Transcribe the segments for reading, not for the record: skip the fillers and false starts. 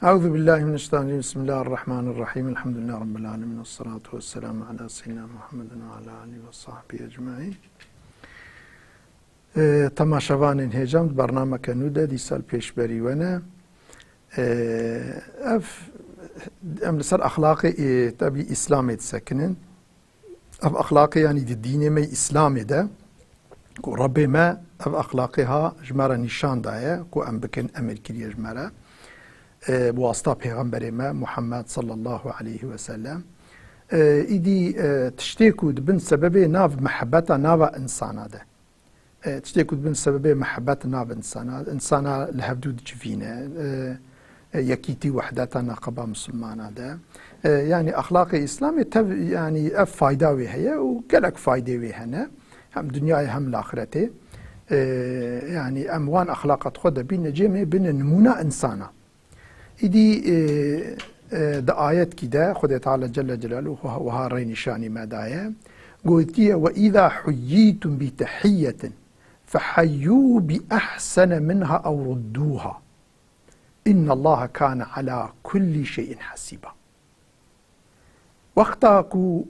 أعوذ بالله من الشيطان الرجيم. بسم الله الرحمن الرحيم. الحمد لله رب العالمين والصلاة والسلام على سيدنا محمد وعلى آله وصحبه أجمعين. تماشاوان هێژام بەرنامەکە نوودە دیسال پێشبەری وەنە ئەم لەسەر ئەخلاقی تەبی ئیسلامێ دسەکنن ئەف ئەخلاقی ینی دینێمەی ئیسلامێدە کو ڕەبێمە ئەف ئەخلاقیها ژمارە نیشاندایە کو ئەم بکەن ئەمر کریە ژمارە بواسطة پیغمبرێمە محمد صلى الله عليه وسلم ئیدی تشتێک و دبن سەبەبێ ناو محەبەتە ناوە ئینسانە دە تشتێک و دبن سەبەبێ محەبەت ناو ئینسانە لە هەفتوو دجڤینە یەکیتی وحدەتە نەقەبە مسلمانە دە یعنی ئەخلاقی ئیسلامی یعنی ئەف فایداوێ هەیە و گەلک فایدێوێ هەنە هەم دنیای هەم لاخرەتێ یعنی ئەم وان ئەخلاقەت خۆ دەبینە جێمێ بنە نمونە ئینسانە إدي دا آيات كده خد تعالى جل جلاله وها رين شاني ما دايا قلت وإذا حييتم بتحية فحيوا بأحسن منها أو ردوها إن الله كان على كل شيء حسيبا وقتاكو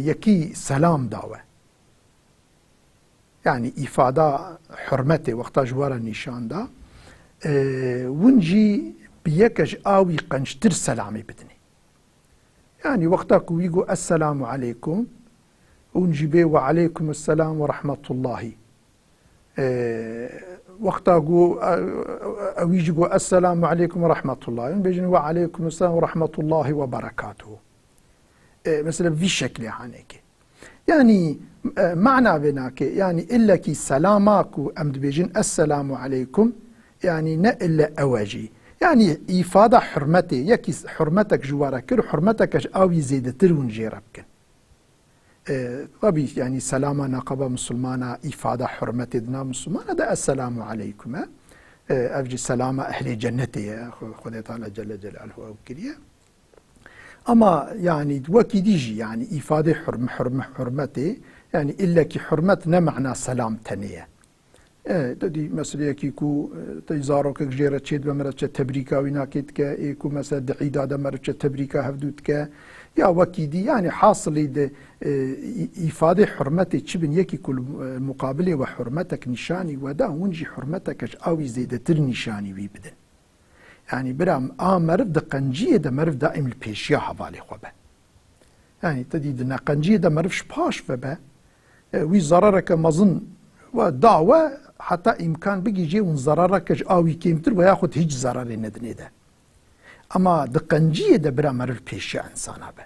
يكي سلام داوة يعني إفادة حرمته وقتا جوارا نشان دا ونجي بيكش آوي قنشتر سلامي بدني يعني وقتك ويقو السلام عليكم ونجي بيه وعليكم السلام ورحمة الله وقتك ويجي السلام عليكم ورحمة الله بيجي وعليكم السلام ورحمة الله وبركاته مثلا في شكل يعني معنى بناك يعني إلا كي سلامك أمد بيجين السلام عليكم يعني نقل أواجي يعني إفادة حرمتي يكي حرمتك جوارك حرمتك أوي زيدتر ونجيربك طبي يعني سلامة نقبة مسلمانة إفادة حرمتي دنا مسلمانة ده السلام عليكم أفجي سلامة أهل جنتي خذي تعالى جل جلاله أو كريه أما يعني وكي ديجي يعني إفادة حرمتي يعني إلا كي حرمتنا معنى سلام تنية دادی مثلا کیکو تیزارو که جیره چید و مرد چه تبریکا وینا کید که ایکو مثلا دعی داده مرد چه تبریکا هفدود که یا وکیدی یعنی حاصلی ده ایفاده حرمتی چی بن یکی کل مقابله و حرمتک نشانی و دا ونجی حرمتکش آوی زیده تر نشانی وی بدن یعنی برام مرف ده قنجیه ده مرف دائم الپیشیا حوالی خوبه یعنی تدی ده قنجیه ده مرفش پاش وبه وی ضررک مظن و دعوة حتى إمكان بيجي جي ونزرارك آوي كيمتر وياخد هيج زرار ندني ده أما دقنجية ده برا مرر بيشي إنسانا به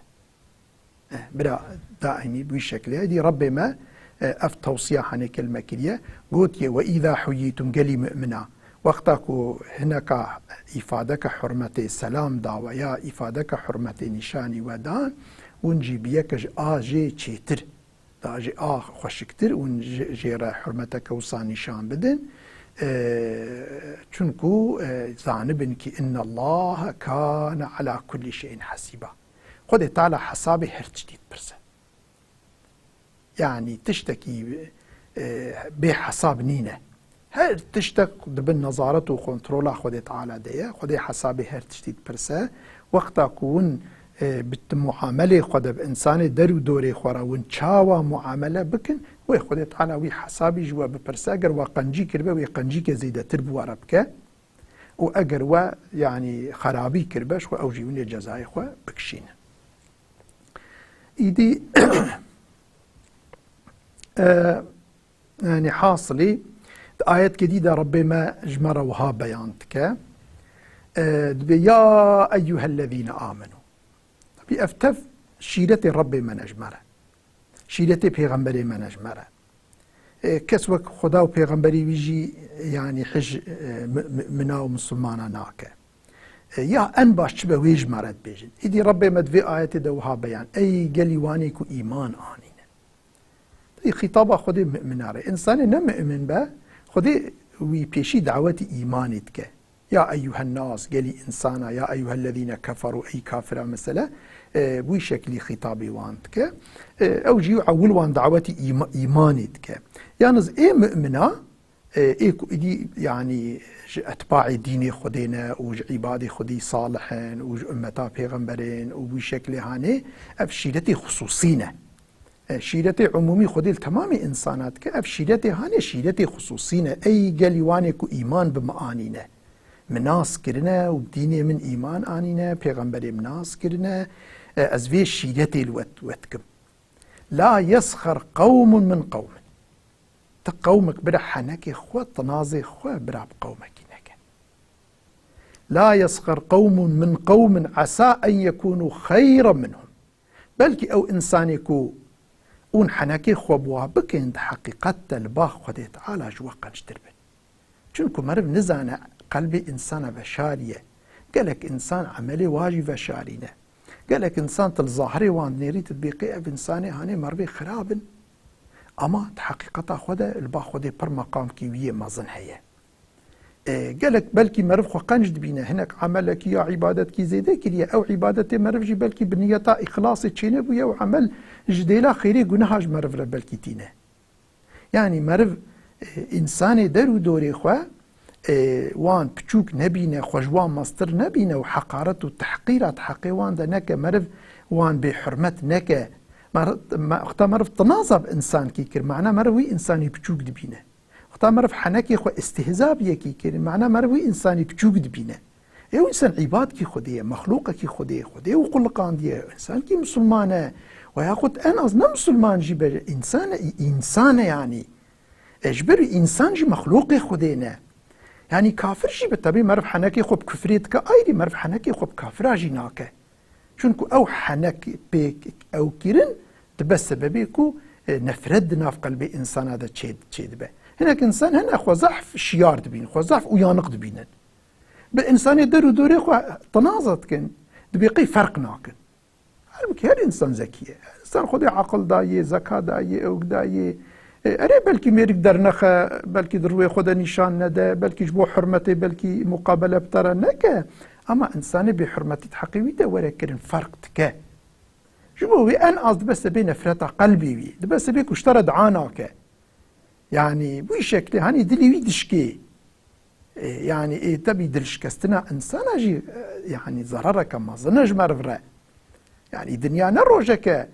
برا دائمي بشكل هذه ربي ما أف توصية عن كلمة كريه قلت وإذا حييتم قلي مؤمنا وقتك هناك إفادك حرمة سلام دعوة يا إفادك حرمة نشاني ودان ونجي بيكج آجي تشيتر داجي خوشكتر ون جيرا حرمتك وصاني شان بدن چونكو زانبن كي إن الله كان على كل شيء حسيبا خد تعالى حسابي هر جديد برسه يعني تشتكي بحساب نينة هر تشتك دبن نظارته وكنترولا خد تعالى ديه خد حسابي هر جديد برسه وقتا كون بالمعامله خود بإنسان درو دوري خورا ون چاوا معامله بكن وي خود تعالى وي حسابي جوا بپرساگر و قنجي كربه وي قنجي كزيده تربو عربك و اگر و يعني خرابي كربش و اوجيون جزاي خو بكشين ايدي يعني حاصلي آيات جديدة ربي ما جمر وها بيانتك يا أيها الذين آمنوا بأفتف شيرة ربي من أجمره شيرة بيغمبري من أجمره كسوك خدا و بيغمبري بيجي يعني حج منا ومسلمانا ناكه يا أن باش تبا ويج مرد بيجن إدي ربي مدفي آيات دوها بيان أي قلي وانيكو إيمان آنين دي خطابة خدي مؤمناره إنسان نمؤمن با خدي وي بيشي دعوة إيمانتك يا أيها الناس قالي إنسانا يا أيها الذين كفروا أي كافر مثلا بوي شكلي خطابي وانتك أو جيو عول وان دعوتي إيمانتك يعني إيه مؤمنة إيه دي يعني اتباع دين خدينا وج عباد خدي صالحين وج امتا پیغمبرين وبشكل هاني اف شيرتي خصوصينا شيرتي عمومي خدي تمام انسانات كاف شيرتي هاني شيرتي خصوصينا اي قليوانك ايمان بمعانينا مناس كرنا وديني من ايمان انينا پیغمبري مناس كرنا ازوي شيرتي الوتكم لا يسخر قوم من قوم تقومك برا حنكي خو تنازي خو برا بقومك نكا لا يسخر قوم من قوم عسى أن يكونوا خيرا منهم بلكي أو إنسانيكو اون حنكي خو بوابكين حقيقة الباخ خدي تعالى جوقا نشتربن چونكو مرب نزانا قلبي إنسان بشارية قالك إنسان عملي واجب بشارينا قالك إنسان تلظاهري وان نيري تطبيقي أف إنساني هاني مربي خرابن اما حقیقتا خود البا خود پر مقام کیویه مازن هيا قالك بلكي مرف خو قنج دبينا هناك عملك يا عبادت كي زيده كريا او عبادتي مرف جي بلكي بنيتا اخلاص تشينه بويا وعمل جديلا خيري گناهاج مرف بلكي تينه يعني مرف انسان درو دوري خو وان بچوك نبينه خوجوان مستر نبينه وحقارت وتحقيرات حقيوان ده نك مرف وان بحرمت نك وقتا مرف تناظب انسان كي كر معناه مروي انساني بچوك دبينه وقتا مرف حنكي خو استهزاء بيه كي كر معناه مروي انساني بچوك دبينه ايو انسان عباد كي خديه مخلوق كي خديه وقلقان ديه انسان كي مسلمانه وياخد انا اصلا مسلمان جي انسان يعني اجبر انسان جي مخلوق خدينا يعني كافر جي بالطبيعي مرف حنكي خو بكفريتك ايدي مرف حنكي خو بكافر جيناكه شونكو او حنك بيك او كيرن تبس سببيكو نفرد ناف قلبي انسان هذا تشيد به هناك انسان هنا خو ضعف شيار دبين خو ضعف ويانق دبينن بالانسان درو دوري خو تناظت كن دبيقي فرق ناكن هلبك هر انسان ذكيه انسان خدي عقل دايه ذكاء دايه او دايه اري بلكي ميرك درنخه بلكي دروي خدا نشان نده بلكي جبو حرمته بلكي مقابله بترى نكه اما انسان بحرمتي حقيقيته ولكن فرق تكه شوفوا ان قصد بس بين نفرت قلبي بي بس بيك اشترد عاناك يعني بوي شكل هاني دلي ويدشكي يعني ايه تبي دلشكستنا انسان اجي يعني ضررك ما ظنج مرفره يعني دنيا نروجك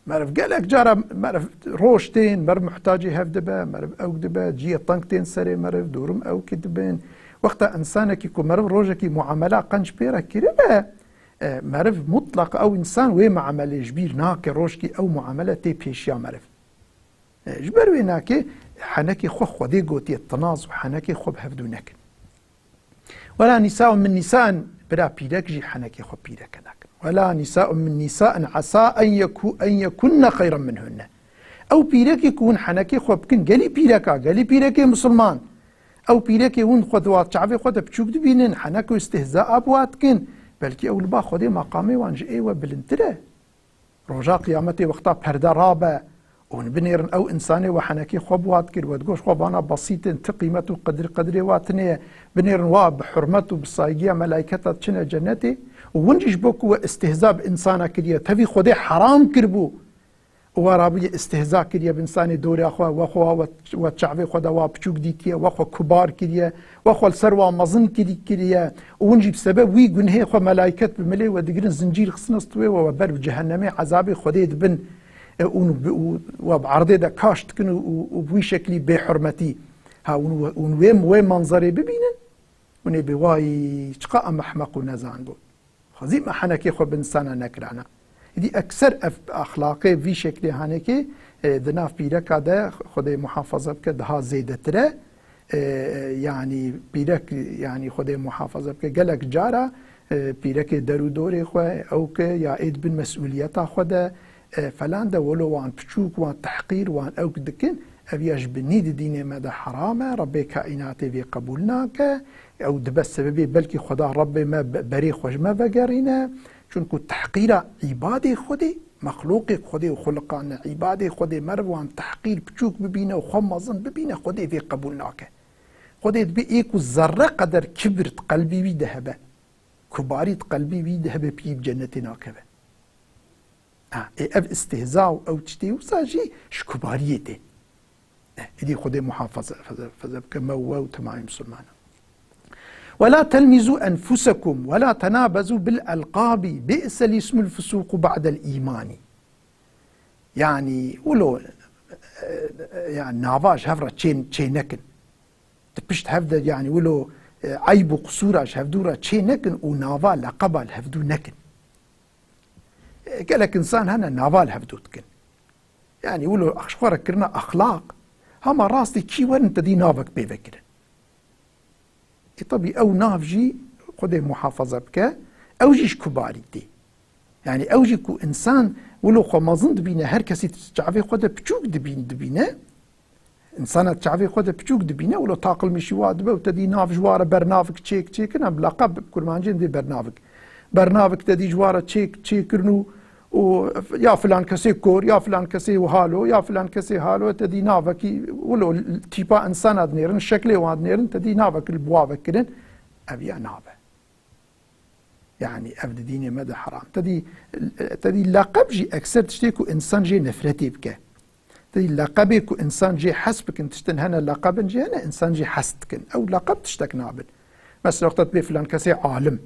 مرف قالك جارة مرف روشتين مرف محتاجي هفدبه مرف او دبه جي طنقتين سري مرف دورم او كدبين وقتا انسانك يكون مرف روجك معامله قنج بيرا كربه مرف مطلق او انسان وي معامله جبير ناك روجكي او معامله تي بيشيا مرف جبر ويناكي حنكي خو خدي قوتي التناظ وحنكي خو بهفدونك ولا نساء من نساء بلا بيدك جي حنكي خو بيدك ولا نساء من نساء عسى ان يكن خيرا منهن او بيدك يكون حنكي خو بكن قالي بيدك مسلمان او بيدك ون خذوات شعبي خذ بتشوك دبينن حنكو استهزاء ابواتكن بلكي اول با خدي مقامي وانج ايوه بلنتره رجا قيامتي وقتا بردا رابه ونبنيرن او انساني وحنكي خبوات كر وتقوش خبانا بسيط تقيمته قدري واتنيه بنيرن واب حرمته بالصايقيه ملائكته تشنا جنتي ونجش بوكو استهزاء بانسانا كريه تبي خدي حرام كربو ورابي استهزاء كريه بانساني دوري اخوا واخوا وتشعبي خدا وابچوك ديتيه واخوا كبار كريه واخوا السروا مزن كريه ونجي بسبب وي جنهي خو ملائكه بملي ودقرن زنجير خصنستوي وبر جهنمي عذابي خدي بن وبعرضي دا كاشت كنو وبوي شكلي بحرمتي ها وين منظري ببينن وني بواي شقاء محمق ونزان بو خزي ما حنكي خو بنسانا نكرانا دي اكثر اخلاقي في شكل هانكي دناف بيركا ده خدي محافظه بك ده زيدتره يعني بيرك يعني خدي محافظه بك قالك جارا بيرك درو دوري خو او ك يا ايد بالمسؤوليات خدا فلان ده ولو وان بچوك وان تحقير وان او دكن ابياش بنيد ديني مدى حرامه ربي كائناتي في قبولناك او دبس سببي بلكي خدا ربي ما بري خوش ما بقرينا چونكو تحقير عبادي خدي مخلوقي خدي وخلقان عبادي خدي مروان تحقير بچوك ببينه وخمزن ببينه خدي في قبولناك خدي بي ايكو الذره قدر كبرت قلبي بيدهبه كباريت قلبي بيدهبه بي بجنتنا كبه اف استهزاء او تشتي وساجي شكباريته ادي خدي محافظه فذا كما هو تمام مسلمان ولا تلمزوا أنفسكم ولا تنابزوا بالألقاب بئس الاسم الفسوق بعد الإيمان. يعني ولو يعني نافاش هفرة تشينكن تبشت هفدا يعني ولو عيب وقصوراش هفدورا تشينكن ونافا لقبال هفدو نكن. قالك إنسان هنا نافال هفدوتكن يعني ولو أخشوارا كرنا أخلاق هما راستي كي ورن تدي نافك بيفكرن طبي أو ناف جي خده محافظة بك أو جيش كباري دي يعني أو جيكو إنسان ولو خو مازن دبينه هر كسي تشعفي خده بچوك دبينه إنسان تشعفي خده بچوك دبينه ولو تاقل مشي وادبه وتدي ناف جوارة برنافك تشيك نعم لقب كرمانجين دي برنافك تدي جوارة تشيكرنو ويا فلان كسي كور يا فلان كسي وهالو يا فلان كسي هالو تدي نافك ولو تيبا إنسان أدنيرن شكله وادنيرن تدي نافك البوافك كرن أبيا نافه يعني أبدا ديني مدى حرام تدي لقب جي أكثر تشتيكو إنسان جي نفرتي بك تدي لقبكو إنسان جي حسبك تشتن هنا لقب جي هنا إنسان جي حسدكن أو لقب تشتك نابل مثلا وقت تبي فلان كسي عالم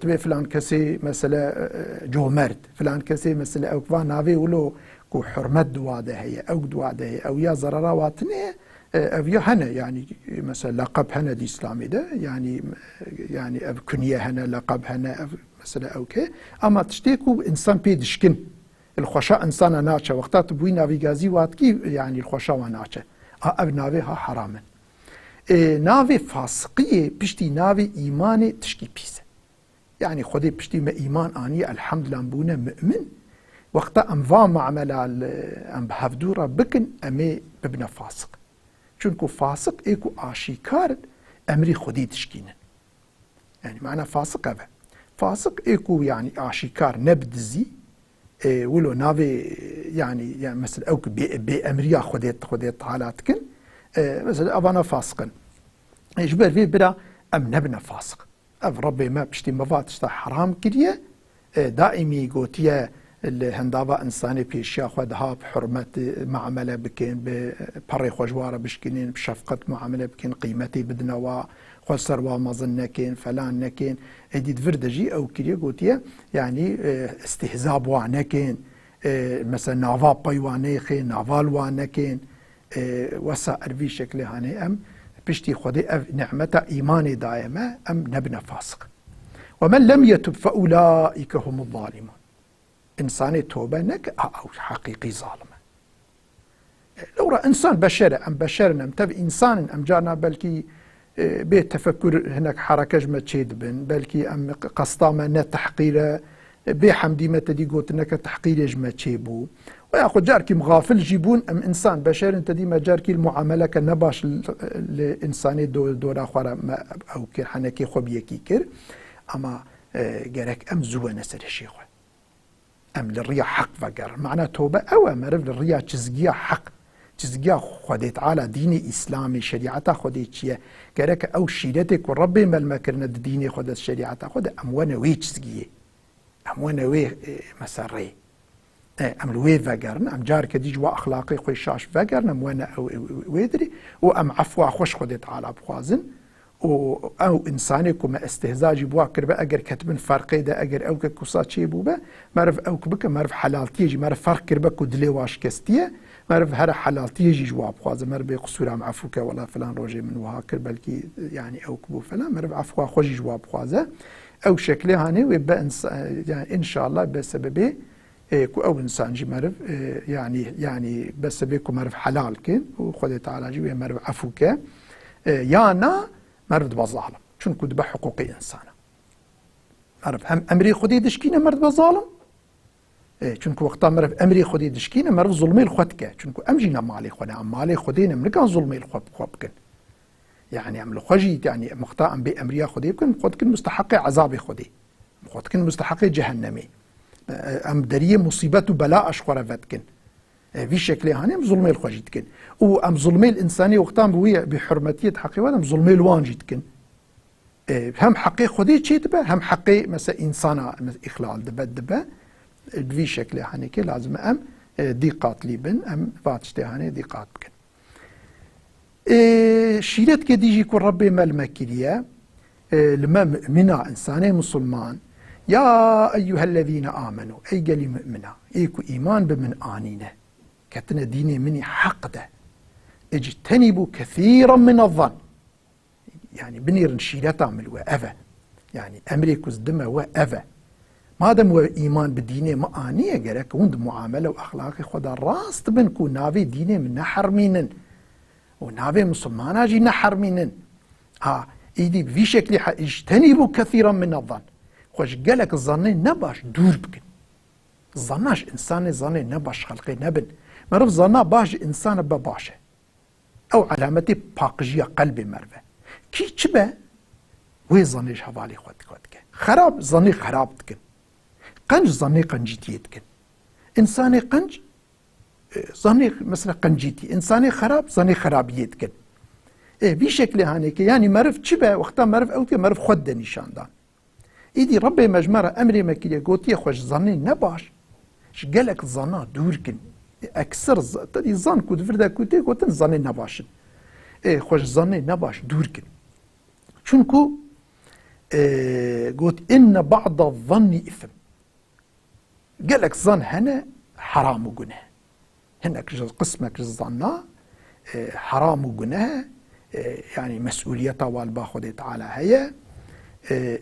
تبي فلان كسي مثلا جومرد فلان كسي مثلا أو كفان نافي ولو كو حرمت دواده هي أو دواده هي أو يا زرارا واتنه أو يا هنا يعني مثلا لقب هنا دي إسلامي ده يعني أو كنية هنا لقب هنا مثلا أو كي أما تشتيكو إنسان بيدشكن الخشاء إنسان ناتشا وقتات بوي نافي غازي واتكي يعني الخشاء وناتشا أو نافيها حراما نافي فاسقية بشتي نافي إيماني تشكي بيسه يعني خدي بشتي ما إيمان آنية الحمد لله بونا مؤمن وقتا أم فام عملا أم بهفدورا بكن أمي ببنا فاسق چونكو فاسق ايكو آشيكار أمري خدي تشكينا يعني معنى فاسق هذا فاسق ايكو يعني آشيكار نبدزي ولو نافي يعني مثلا اوك بأمريا خديت حالاتكن مثلا أبانا فاسقا يجبر في بلا أم نبنا فاسق أف ربي ما بشتي مفاتشتا حرام كريه دائمي قوتيه الهندابة إنساني بيشيا خدها بحرمة معاملة بكين ببري خوجوارة بشكنين بشفقة معاملة بكين قيمتي بدنوا خسر ومظن نكين فلان نكين هدي فردجي أو كريه قوتيه يعني استهزاء بوانكين مثلا نافا بيوانيخي نافال وانكين وسائر في شكل هاني أم بشتي خدي نعمة إيماني دائمة أم نبنا فاسق ومن لم يتب فأولئك هم الظالمون إنساني توبة نك أو حقيقي ظالمة لو رأى إنسان بشر أم بشرنا أم تب إنسان أم جانا بلكي بيت تفكر هناك حركة جمة تشيد بن بلكي أم قصطامة نتحقير بحمدي ما تدي قوت إنك تحقير جمة تشيبو وياخد جاركي مغافل جيبون أم إنسان بشر أنت ديما جاركي المعاملة كنباش الإنساني دورا خورا أو كير حنكي خبيكي كير أما جارك أم زوى نسر الشيخ أم للريا حق فقر معنى توبة أو أمرف للريا تزقيا حق تزقيا خديت على ديني إسلامي شريعتا خديت شيء جارك أو شيرتك وربي ما المكرنا ديني خدت شريعتا خد أم ونوي تزقيا أم ونوي مسري أم الوي فقرن أم جارك دي جوا أخلاقي خوي شاش فقرن أم وانا ويدري وأم عفوا خوش خدت على بخوازن أو إنساني كما استهزاجي بواكر بقى أجر كتبن فرقي ده أجر أو كوسات شيء بوبا معرف أو كبك معرف حلالتي يجي معرف فرق كربك ودلي واش كستيه معرف هذا حلالتي يجي جواب خواز معرف بقصور عم عفوك ولا فلان روجي من وهاكر بلكي يعني أو كبو فلان معرف عفوا خوجي جواب خوازه أو شكله هاني ويبقى يعني إن شاء الله بسببه كو أو إنسان جي معرف يعني بسببه معرف حلال كن وخذت على جي معرف عفوك يانا مرد بظالم شون كود بحقوقي إنسانا مرف هم أمري خدي دشكينا مرد بظالم شون كو وقتا مرف أمري خدي دشكينا مرف ظلمي الخوتك شون كو أمجينا مالي خدي أم مالي خدينا من كان ظلمي الخوتك يعني أم لخجي يعني مقطع أم بأمريا خدي بكن خدكن مستحق عذابي خدي خدكن مستحق جهنمي أم دريه مصيبة بلاء أشخر فتكن في شكل هاني ظلمي الخوجيتكن وأم ظلمي الإنساني وقتام بويا بحرمتية حقيقة أم ظلمي الوانجيتكن هم حقي خدي شيء دبا هم حقي مثلا إنسانا إخلال دبا في شكل هاني كي لازم أم دقات ليبن أم فاتشتي هاني دقات بكن شیرت که دیجی که رب ملمکریه لما مؤمنة إنساني مسلمان يا أيها الذين آمنوا أي قلي مؤمنة إيكو إيمان بمن آنينه كتنا ديني مني حق ده اجتنبوا كثيرا من الظن يعني بنير نشيرتا من وأفا يعني أمريكو زدما وأفا ما دام إيمان بديني ما آنية قالك وند معاملة وأخلاقي خدا راست بنكو نافي ديني من نحر مينن ونافي مسلمان جي نحر مينن ایدی بوی شکلی اجتنبوا كثيرا من الظن خوش قالك الظني نباش دور بكن ظناش انسان ظني نباش خلقي نبن مرف ظنا باش انسان بباشه او علامتي باقجية قلبي مرفه كي چبه وي ظنيش حوالي خودك خراب ظني خراب تكن قنج ظني قنجيتي تكن انساني قنج ظني مثلا قنجيتي انساني خراب ظني خرابية تكن بی شکل هانی که یعنی مرف چی به وقتا مرف او که مرف خود نشان دان ایدی رب مجمره امری مکیه گوتی خوش ظنی نباش گلک ظنا دور کن اکثر تدی ظن کود فردا کودی گوتن ظنی نباشن خوش ظنی نباش دور کن چونکو گوت ان بعض الظن اثم گلک ظن هنه حرام و گناه هنك قسمك الظنا حرام و گناه يعني مسؤوليته والبا خده تعالى هي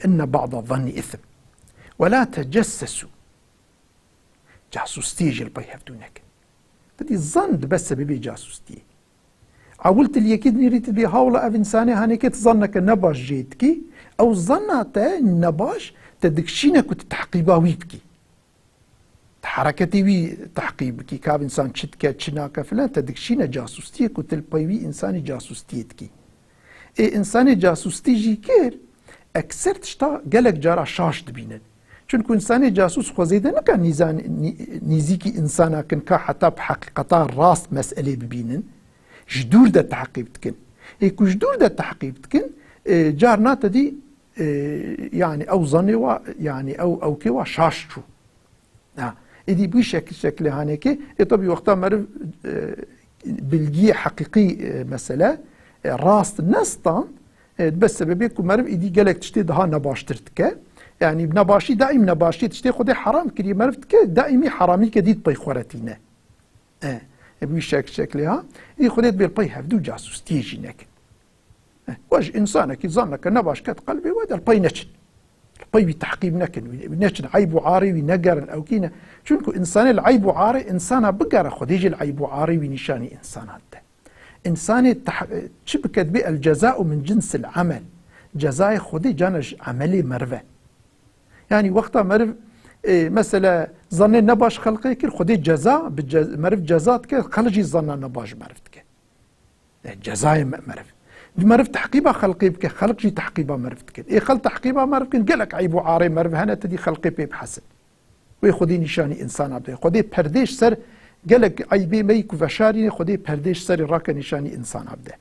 إن بعض الظن إثم ولا تجسسوا جاسوستي جل بيهفتونك تدي الظن بس ببي جاسوستي عولت اللي يكيد نريد بي هاولا أف إنساني هانيك تظنك نباش جيتكي أو ظناته نباش تدكشينك وتتحقيبا ويبكي حركتي وي تحقيبكي كاب إنسان شتكا تشناكا فلان تدكشينا جاسوستيك وتلبيوي إنساني جاسوستيتكي إنساني جاسوستي جي كير أكثر تشتا قالك جارا شاش دبينن چونكو إنساني جاسوس خوزيدا نكا نيزيكي إنسانا كن كا حتى بحقيقتا راست مسألة ببينن جدور دا تحقيبتكن كو جدور دا تحقيبتكن جارنا تدي يعني أو ظني يعني أو كيوا شاش شو إدي بوي شكل هانيكي طبي وقتا مرف بلجي حقيقي مسألة راست نستان بس ببيكو مرف إدي قالك تشتي دها نباشترتك يعني نباشي دائم نباشي تشتي خدي حرام كري مرفتك دائمي حرامي كديد بي خورتينه بوي شكلها إدي خديت بالبي هفدو جاسوس تيجي نك واج إنسانك يظنك نباش كت قلبي ودا البي نشن البي تحقيب نكن نشن عيب وعاري ونقر أو كينا شونكو إنسان العيب وعاري إنسان بقرة خديج العيب وعاري ونشاني إنسان هذا إنسان شبكت بي الجزاء من جنس العمل جزاء خدي جانش عملي مرفة يعني وقتها مرف مثلا ظن نباش خلقي كل خدي جزاء مرف جزات كل خلجي ظن نباش مرفتك جزاء مرف مرف تحقيبها خلقي بك خلق جي تحقيبها مرفتك خل تحقيبها مرفتك قالك عيب وعاري مرف هنا تدي خلقي بحسن ويخدي نشاني إنسان عبده خدي پرديش سر قالك عيبي ميك وفشاري خدي پرديش سر راك نشاني إنسان عبده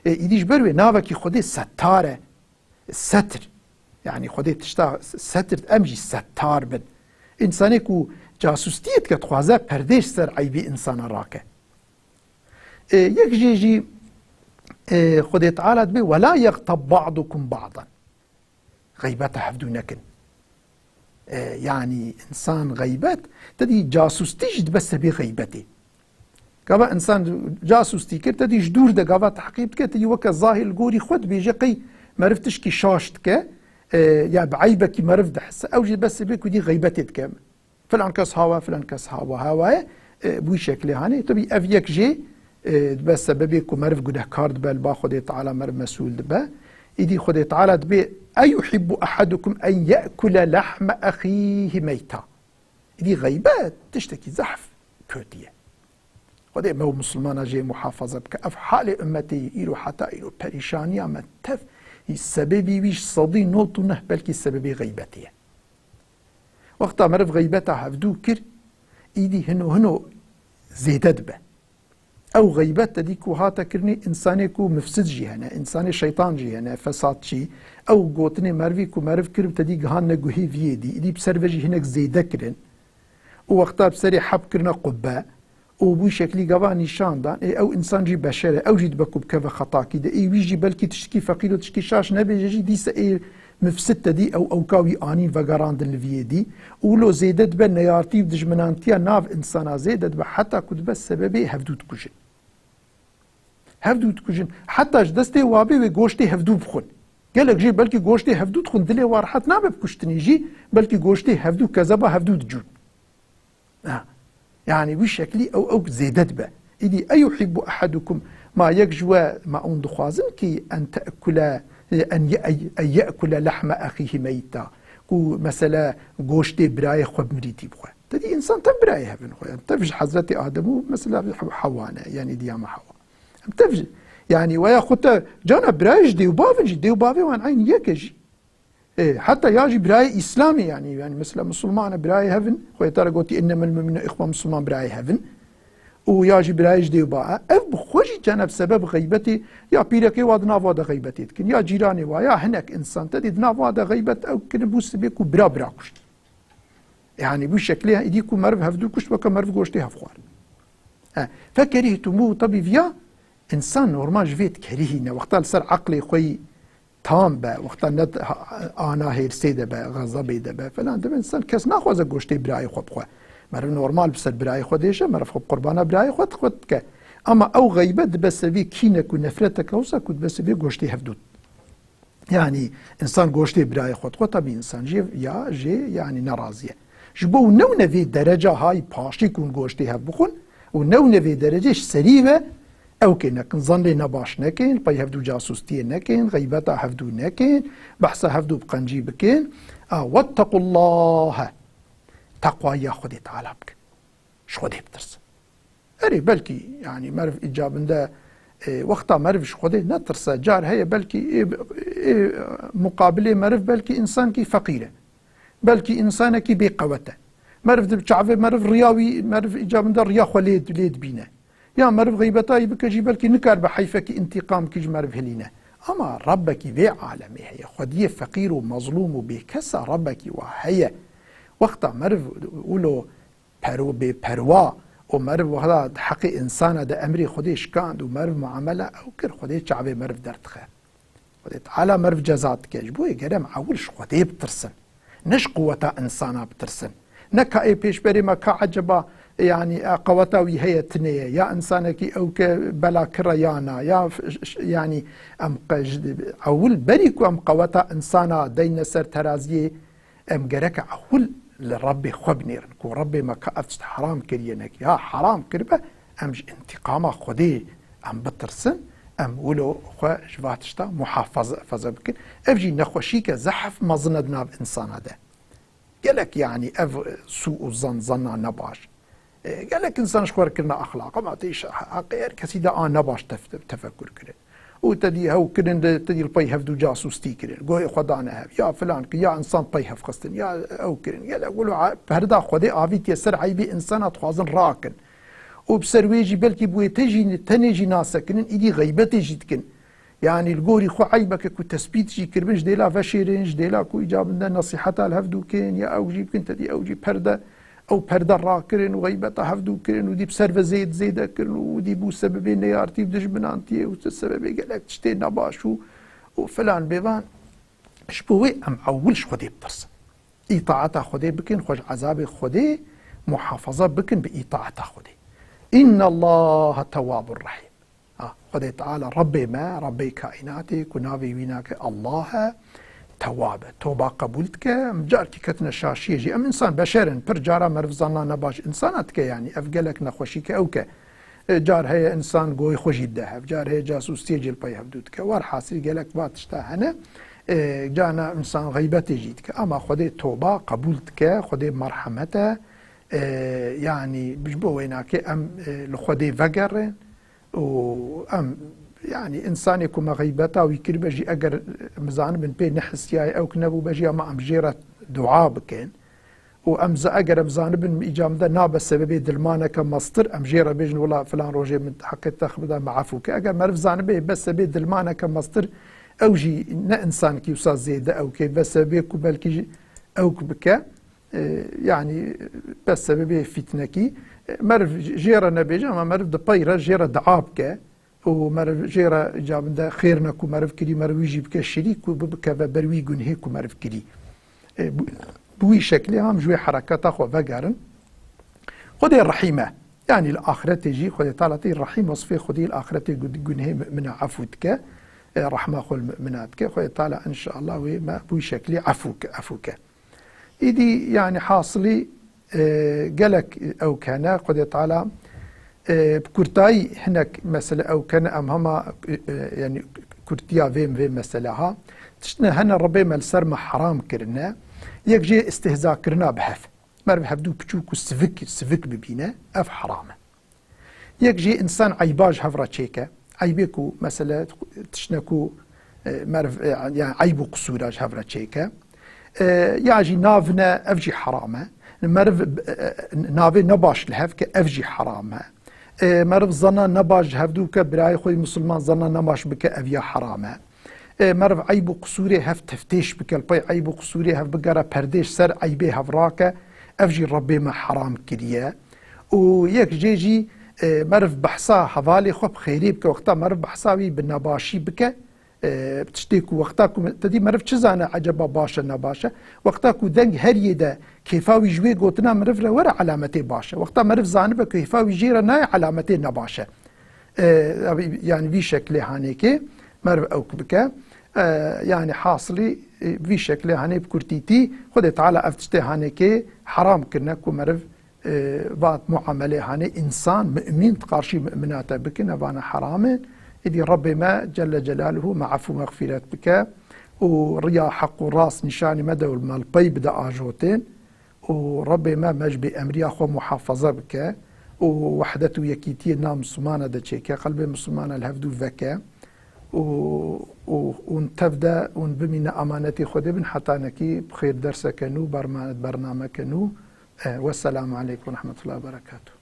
إيديش بروي ناوكي خدي ستاره ستر يعني خدي تشتا ستر أمجي ستار بن إنساني كو جاسوستيت كتخوازا پرديش سر عيبي إنسان راكه يك جيجي خدي تعالى بي ولا يغتب بعضكم بعضا غيبته حفدونكن يعني إنسان غيبت تدي جاسوستي جد بس بغيبته كما إنسان جاسوستي كر تدي جدور ده كما تحقيبتك تدي وكا ظاهر الجوري خد بيجي مرفتش كي شاشتك يا بعيبك مرفد حس أو جد بس بيك ودي غيبتك فلان كاس هوا فلان كاس هوا بوي شكل هاني تبي أفيك جي بس ببيك مرف قده كارد بال باخد تعالى مرف مسؤول دبا إيدي خد تعالى دبي أيحب أحدكم أن يأكل لحم أخيه ميتا إيدي غيبات تشتكي زحف كوتية خد ما هو مسلمان جاي محافظة بك أفحال أمتي إلو حتى إلو بريشانية ما تف السببي ويش صدي نوتونه بلكي السببي غيبتيه وقتا مرف غيبتها هفدو كر إيدي هنو زيدت به أو غيبات تديكو هاتا كرني إنساني كو مفسد جي هنا إنساني شيطان جي هنا فساد شي أو قوتني مرفي كو مرف كرب تديك هان نقوهي فيدي إدي بسر وجي هناك زيدا كرن ووقتا بسري حب كرنا قباء و بوی شکلی گوا نیشان دان او انسان جی بشره او جی بکوب که خطا کی ده ای ویجی بلکی تشکی فقیر و تشکی شاش نبیجی جی دیس ای مفسد دی او کاوی آنین و گراندن لویه دی اولو زیدت به نیارتی و دجمنانتیا ناف انسانا زیدت به حتی کد بس سببی هفدود کجن هفدود کجن حتی دسته وابی و گوشتی هفدود بخون گلک جی بلکی گوشتی هفدود خون دلی وارحت نابه بکشتنی جی بلکی گوشتی هفدود کذبا هفدود جون يعني بشكلي أو زيدت به إذا أيحب أحدكم ما يجوى ما أندخوازن كي أن تأكل أن يأكل لحم أخيه ميتا كو مثلا غوشتي براي خب مريتي بخوا تدي إنسان تبراي هفن خويا تفج حضرة آدم مثلا حوانا يعني ديما حوا تفج يعني ويا خطة جانا برايش ديو بافنج ديو بافي وان عين يكجي إيه حتى ياجي براي إسلامي يعني مثلا مسلمان براي هفن خويا ترى قلتي إنما المؤمنون إخوة مسلمان براي هفن وياجي برايش ديو باء اف بخوجي جانا بسبب غيبتي يا بيركي واد نافادا غيبتي تكن يا جيراني ويا هناك انسان تدي نافادا غيبت او كن بوس بيكو برا كشت يعني بشكلها ايديكو مرف هفدو كشت وكا مرف غوشتي هفخوار فكرهتمو طبي فيا انسان نورمال جفيت كرهينا وقتا لسر عقلي خوي تام با وقتا ند انا هير سيده با غضبي دبا فلان دبا انسان كس ناخذ غوشتي براي خو بخوا مرف نورمال بسر براي خودشه مرف خب قربانا براي خود که اما او غیبت بس بی کینک و نفرتک اوسا کد بس بی گوشتی هفدود يعني انسان گوشتی براي خود طبي انسان جي يا جي يعني نرازيه جبو نو نوی درجه هاي پاشی کن گوشتی هف بخون و نو نوی درجهش سریبه او که نکن ظنی نباش نکن پای هفدو جاسوستی نکن غیبتا هفدو نکن بحث هفدو بقنجی بکن واتقوا الله تقوى يا خدي تعالى بك شو خدي بترس اري بلكي يعني مرف اجاب ده وقتا مرف شو خدي نترس جار هي بلكي مقابله مرف بلكي انسان كي فقيره بلكي انسان كي بقوته مرف بشعفه مرف رياوي مرف اجاب ده ريا خليد ليد بينا يا مرف غيبتاي بكجي بلكي نكر بحيفك انتقام كيج مرف هلينا اما ربك ذي عالمي هي خديه فقير ومظلوم وبكسى ربك وهي وقتا مرف اولو بپروا و مرف وهذا حق انسان ده امري خودش كاند و مرف معامله او كر خودش شعبي مرف درد خير خودت على مرف جزات كيش بوي قرم عولش خودي بترسن نش قوة انسانا بترسن نكا اي بيش بري ما كعجبا يعني قوتا وهي تنية يا انسانك او بلا كريانا يا يعني ام عول بريكو ام قوتا انسانا دين سر ترازيه ام جرك عول لربي خبنير كو ربي ما كأفت حرام كرينك يا حرام كربة أمج انتقامه خدي أم بترسن أم ولو خو جواتشتا محافظة بكن أفجي نخوشيك زحف مظندنا بإنسان هذا قالك يعني سوء الظن ظن نباش قالك إنسان شخور كرنا أخلاق ما تيش غير كسيدا نباش تفكر كرن وتدي هو كرن تدي البي هفدو جاسوستي كرن قوي خدانا هف يا فلان يا انسان بي هف خستن يا او كرن يلا قولوا بهردا خدي افيت يسر عيبي انسان تخازن راكن وبسرويجي بلكي بوي تجي تنجي ناسكن ايدي غيبتي جيتكن يعني الجوري خو عيبك كو تثبيت جي كربنج ديلا فشيرنج ديلا كو اجاب نصيحتها الهفدو كين يا او جيب كنت دي او جي برده او برده راكرن وغيبتها هفدو كرن ودي بسرف زيد كرن ودي بو سببين نيارتي بدج بنانتي والسبب قالك تشتي نباشو وفلان بيبان شبوي ام اولش خدي بترس اطاعتها خدي بكن خوش عذاب خدي محافظه بكن باطاعتها خدي ان الله تواب الرحيم خدي تعالى ربي ما ربي كائناتي كنافي ويناك الله تواب توبه قبولتك مجارتي كتنا شاشيه جي ام انسان بشر پر جارا مرف زنا نباش انساناتك يعني افقلك نخوشيك اوك جار هي انسان قوي خوشي الدهب جار هي جاسوس تيجي البي هبدودك وار حاسي قالك باتشتا هنا جانا انسان غيبتي جيتك اما خدي توبه قبولتك خدي مرحمته يعني بجبو ويناك ام لخدي فقر وام يعني انسان يكون غيبته ويكر بجي اجر مزان بن بي نحسياي او كنبو بجي ما ام جيره دعاء بكين وامز اجر مزان بن ايجام ذا ناب السبب دلمانه كمصدر ام جيره بجن ولا فلان روجي من حق تاخذ معفوك اجر مرف زان بي بس بي دلمانه كمصدر او جي نا انسان كي وصا زيد او كي بس بيكو بلكي او بك يعني بسبب فتنكي مرف جيرا نبيجا ما مرف دبيرا جيرا دعابك ومرف جيرا جاب دا خيرنك ومرف كري مرف يجيبك الشريك وبك بروي جنهيك ومرف كري بوي شكلي هم جوي حركات اخو فقارن خدي الرحيمة يعني الآخرة تجي خدي طالتي الرحيم وصفي خدي الآخرة جنهي من عفوتك رحمة خل مناتك خدي طالع إن شاء الله وما بوي شكلي عفوك إيدي يعني حاصلي قالك أو كان قد تعالى بكرتاي هناك مسألة أو كان أمهما يعني كرتيا فيم مسألة تشنا هنا ربي مالسر ما حرام كرنا يكجي استهزاء كرنا بحف ما بحفدو بتشوكو السفك ببينا أف حرامة يكجي إنسان عيباج هفرا تشيكا عيبكو مسألة تشنكو يعني عيبو قصوراج هفرا تشيكا ياجي نافنا أفجي حرامة مرف نافي نباش الهفك أفجي حرامة مرف ظنا نباش هفدوك براي خوي مسلمان ظنا نباش بك أفيا حرامة مرف عيب قصوري هف تفتيش بك البي عيب قصوري هف بقرا پرديش سر عيبي هفراك أفجي ربي ما حرام كريا ويك جيجي مرف بحصا حوالي خوب خيري بك وقتا مرف بحصاوي بالنباشي بك بتشتيكو وقتاكو تدي مرف چزانا عجبا باشا نباشا وقتاكو دنگ هر يدا كيفاوي جوي قوتنا مرف له ورا علامتي باشا وقتا مرف زانبا كيفاوي جيرا ناي علامتي نباشا يعني في شكل هانيكي مرف اوك بك يعني حاصلي في شكل هاني بكرتيتي خد تعالى افتشتي هانيكي حرام كنك ومرف بعض معامله هاني انسان مؤمن تقارشي مؤمناته بك نبانا حرامين إذي ربي ما جل جلاله مع عفو مغفرات بك وريا حق راس نشاني مدى والمالبي بدا آجوتين وربي ما مجبي أمريا خو محافظة بك ووحدته يكيتي نام مسلمانة دا تشيكا قلبي مسلمانة الهفدو فكا ونتفدا ونبمينا أمانتي خودي بن حتى نكي بخير درس كنو برنامج كنو والسلام عليكم ورحمة الله وبركاته.